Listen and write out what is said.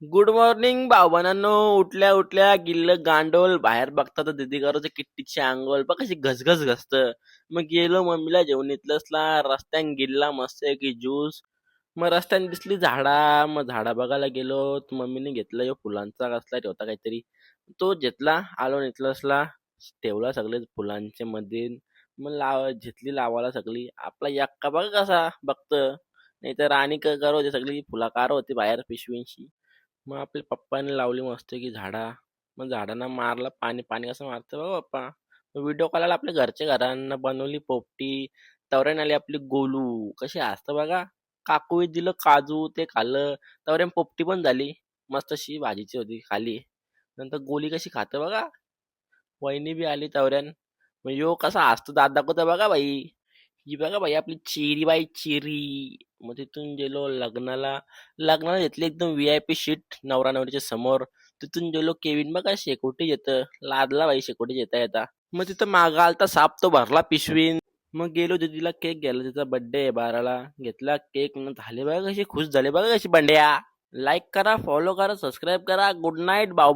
Good morning भावनांनो. उठल्या उठल्या गिल्ल गांडोल बाहेर बघता तर दीदी करायचं किट्टीची अंघोळ बघ कशी घसघस घसत. मग गेलो मम्मीला जेवण इथलंसला रस्त्यान गिल्ला मस्त की ज्यूस. मग रस्त्याने दिसली झाडा. मग झाडा बघायला गेलो तर मम्मीने घेतला यो फुलांचा कसला ठेवता काहीतरी. तो घेतला आलो इथलंसला. ठेवला सगळे फुलांच्या मध्ये. मग घेतली लावायला सगळी आपला यक्का बघा कसा बघत. नाही तर राणी करो होती सगळी फुलाकार होती बाहेर पिशवींशी. मग आपल्या पप्पाने लावली मस्त की झाडा. मग झाडांना मारलं पाणी पाणी कसं मारतं बघा पप्पा. व्हिडिओ कॉलला आपल्या घरच्या घरांना बनवली पोपटी. तवऱ्यान आली आपली गोलू. कशी असतं बघा. काकू दिलं काजू ते खाल्लं. तवऱ्यान पोपटी पण झाली. मस्त अशी भाजीची होती खाली. नंतर गोली कशी खातं बघा. वहिनी बी आली तवऱ्यान. मग यो कसा असतो दात दाखवतो बघा बाई. ही बघा बाई आपली चिरी बाई चिरी. मग तिथून गेलो लग्नाला. लग्नाला घेतली एकदम VIP शीट नवरा नवरीच्या समोर. तिथून गेलो केविन बघा शेकोटी येतं. लादला बाई शेकोटी येता येता. मग तिथं मागा आलता साप तो भरला पिशवीन. मग गेलो दीदीला केक घ्यायला तिचा बर्थडे आहे 12ला. घेतला केक मग झाले बघा कशी खुश झाले बघा कशी बंड्या. लाईक करा फॉलो करा सबस्क्राईब करा गुड नाईट भाऊ